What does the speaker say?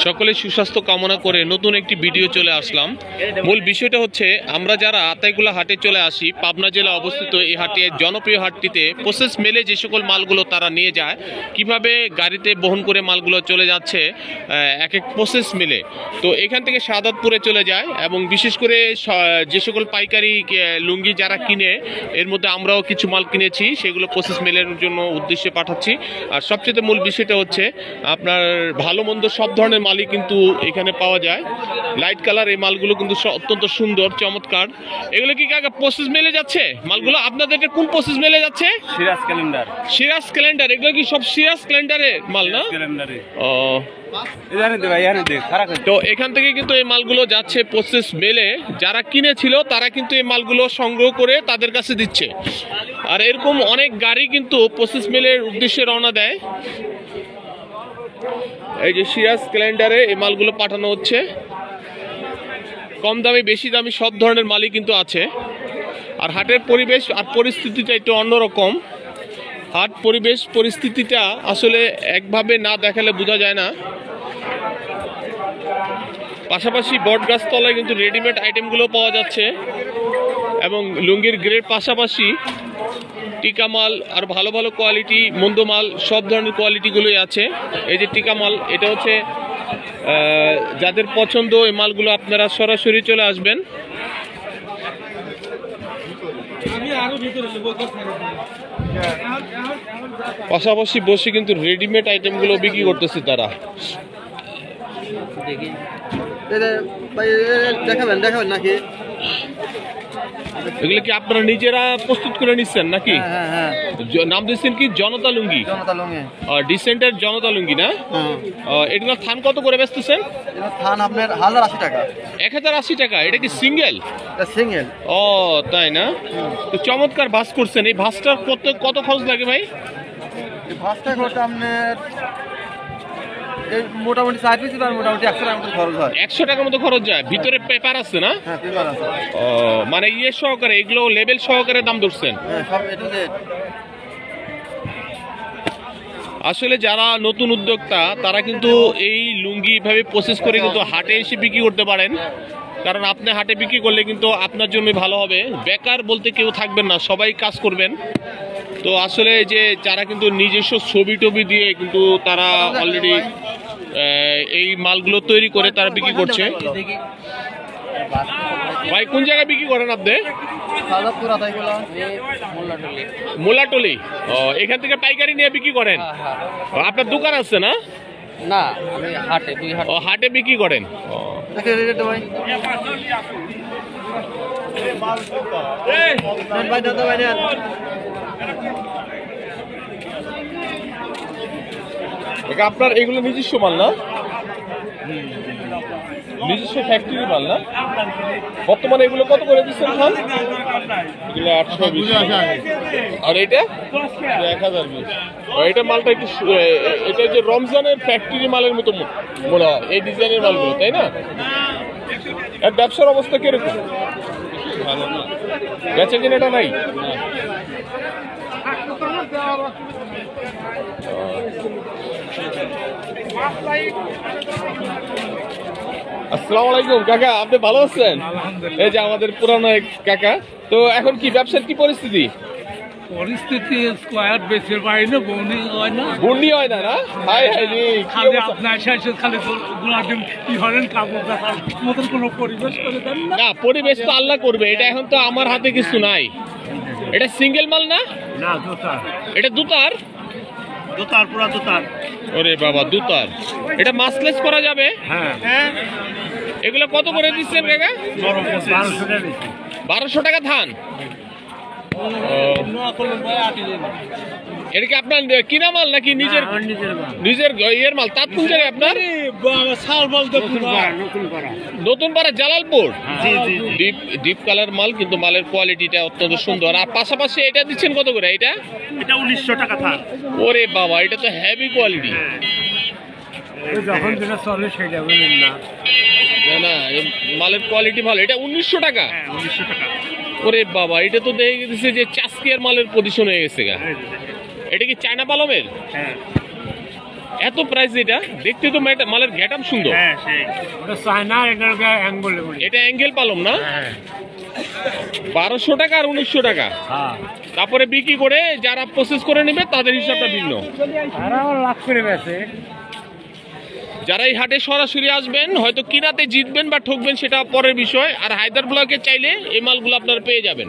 সকলে সুস্বাস্থ্য কামনা করে নতুন একটি ভিডিও চলে আসলাম। মূল বিষয়টা হচ্ছে, আমরা যারা আতাইকুলা হাটে চলে আসি, পাবনা জেলা অবস্থিত এই হাটে, জনপ্রিয় হাটটিতে প্রসেস মেলে যে সকল মালগুলো তারা নিয়ে যায়, কিভাবে গাড়িতে বহন করে মালগুলো চলে যাচ্ছে এক এক প্রসেস মেলে। তো এখান থেকে সাদাতপুরে চলে যায়, এবং বিশেষ করে যে সকল পাইকারি লুঙ্গি যারা কিনে, এর মধ্যে আমরাও কিছু মাল কিনেছি, সেগুলো প্রসেস মেলের জন্য উদ্দেশ্যে পাঠাচ্ছি। আর সবচেয়ে মূল বিষয়টা হচ্ছে, আপনার ভালো মন্দ সব ধরনের মালই কিন্তু এখানে পাওয়া যায়। লাইট কালার এই মালগুলো কিন্তু অত্যন্ত সুন্দর, চমৎকার। এগুলো কি কাকা প্রসেস মেলে যাচ্ছে মালগুলো? আপনাদের কোন প্রসেস মেলে যাচ্ছে? সিরাজ ক্যালেন্ডার। সিরাজ ক্যালেন্ডার, এগুলো কি সব সিরাজ ক্যালেন্ডারের মাল না? ও, তো এখান থেকে কিন্তু এই মালগুলো যাচ্ছে প্রসেস মেলে। যারা কিনেছিল তারা কিন্তু এই মালগুলো সংগ্রহ করে তাদের কাছে দিচ্ছে। আর এরকম অনেক গাড়ি কিন্তু প্রসেস মেলের উদ্দেশ্যে রওনা দেয়। এই যে সিরাজ ক্যালেন্ডারে এই মালগুলো পাঠানো হচ্ছে। কম দামি বেশি দামি সব ধরনের মালই কিন্তু আছে। আর হাটের পরিবেশ আর পরিস্থিতিটা একটু অন্যরকম। হাট পরিবেশ পরিস্থিতিটা আসলে একভাবে না দেখালে বোঝা যায় না। পাশাপাশি বট গাছতলায় কিন্তু রেডিমেড আইটেমগুলো পাওয়া যাচ্ছে, এবং লুঙ্গির গ্রেড পাশাপাশি টিকা মাল আর ভালো ভালো কোয়ালিটি, মন্দ মাল, সব ধরনের কোয়ালিটিগুলোই আছে। এই যে টিকা মাল, এটা হচ্ছে যাদের পছন্দ এই মালগুলো আপনারা সরাসরি চলে আসবেন। পাশাপাশি বসে কিন্তু রেডিমেড আইটেমগুলো বিক্রি করতেছে তারা। দেখাবেন নাকি? এগুলো কি আপনারা নিজেরা প্রস্তুত করে নিচ্ছেন নাকি? নাম দিচ্ছেন কি? জনতা লুঙ্গি। ডিসেন্টের জনতা লুঙ্গি না? এগুলো থান কত করে বেচতেছেন? থান আপনার 1080 টাকা। 1080 টাকা? এটা কি সিঙ্গেল? সিঙ্গেল। ও তাই না? তো চমৎকার ভাঁজ করছেন। এই ভাঁজটার কত খরচ লাগে ভাই? এই ভাঁজটা করতে আপনার মোটামুটি 4 পিস আর মোটামুটি 100 টাকার মতো খরচ হয়। 100 টাকার মতো খরচ যায়? ভিতরে পেপার আছে না? হ্যাঁ, পেপার আছে। ও, মানে ইয়ে সহকারে, এগুলো লেবেল সহকারে দাম ধরছেন? হ্যাঁ, সব এ টু জেড। আসলে যারা নতুন উদ্যোক্তা তারা কিন্তু এই লুঙ্গি ভাবে প্রসেস করে কিন্তু হাটে এসে বিক্রি করতে পারেন। কারণ আপনি হাটে বিক্রি করলে কিন্তু আপনার জন্য ভালো হবে। বেকার বলতে কেউ থাকবেন না, সবাই কাজ করবেন। তো আসলে যে যারা কিন্তু নিজস্ব ছবি টবি দিয়ে কিন্তু তারা অলরেডি এই মালগুলো তৈরি করে তারা বিক্রি করছে। ভাই কোন জায়গায় বিক্রি করেন আপনি? মোল্লাটলি। ও, এখান থেকে পাইকারি নিয়ে বিক্রি করেন? আপনার দোকান আছে না? না, ও, হাটে বিক্রি করেন। আপনার এগুলো নিজস্ব মাল না? নিজস্ব ফ্যাক্টরি মাল না? বর্তমানে এগুলো কত করে দিচ্ছেন খান? এগুলো 820। আর এটা 1020। এটা মালটা একটু, এটা যে রমজানের ফ্যাক্টরি মালের মতো মনে হয় এই ডিজাইনের মালগুলো, তাই না? এর ব্যবসার অবস্থা কিরকম? ভালো না, বেচা কিনাটা নাই। আসসালামু আলাইকুম কাকা, আপনি ভালো আছেন? এই যে আমাদের পুরানো এক কাকা। তো এখন কি ব্যবসার কি পরিস্থিতি? পরিস্থিতি স্কয়ার বেচের বাইরে বনি হয় না, বন্ডি হয় না না? হাই হাই রে, খালি আপনার শেষে খালি গুলাদিন কি হলেন কাপড় দেখার মতন কোনো পরিবেশ করে দেন না। না, পরিবেশ তো আল্লাহ করবে, এটা এখন তো আমার হাতে কিছু নাই। এটা সিঙ্গেল মাল না? না, জুতার। এটা দুতার? জুতার, পুরা জুতার। ওরে বাবা, দুতার। এটা মাসলেস করা যাবে? হ্যাঁ। এগুলো কত করে দিচ্ছেন কাকা? 1200 টাকা থান। এটা কি আপনার কিনা মাল নাকি নিজের? নিজের ইয়ের মাল। তার কোন জায়গায় আপনার? নতুন পাড়া, জালালপুর। ডিপ কালার মাল, কিন্তু মালের কোয়ালিটিটা অত্যন্ত সুন্দর। আর পাশাপাশি এটা দিচ্ছেন কত করে? এটা 1900 টাকা থান। ওরে বাবা, এটা তো হেভি কোয়ালিটি। যখন যেটা চলে সেটা বলেন না। না, মালের কোয়ালিটি ভালো। এটা 1900 টাকা? 1900 টাকা। ওরে বাবা, এটা তো দেখে গেছে যে চাস্কিয়ার মালের পজিশন হয়ে গেছে গা। এটা কি চায়না পালমের? হ্যাঁ এত প্রাইস এটা? দেখতে তো মালের গেটআপ সুন্দর। হ্যাঁ সেই ওটা চায়না, এটা অ্যাঙ্গল বলি। এটা অ্যাঙ্গেল পালম না? হ্যাঁ 1200 টাকা আর 1900 টাকা। হ্যাঁ তারপরে বিক্রি করে যারা প্রসেস করে নেবে তাদের হিসাবটা ভিন্ন। আর আমার লাভ করে গেছে। যারা এই হাটে সরাসরি আসবেন হয়তো কিনাতে জিতবেন বা ঠকবেন সেটা পরের বিষয়। আর হায়দার ব্লকে চাইলে এই মালগুলো আপনারা পেয়ে যাবেন।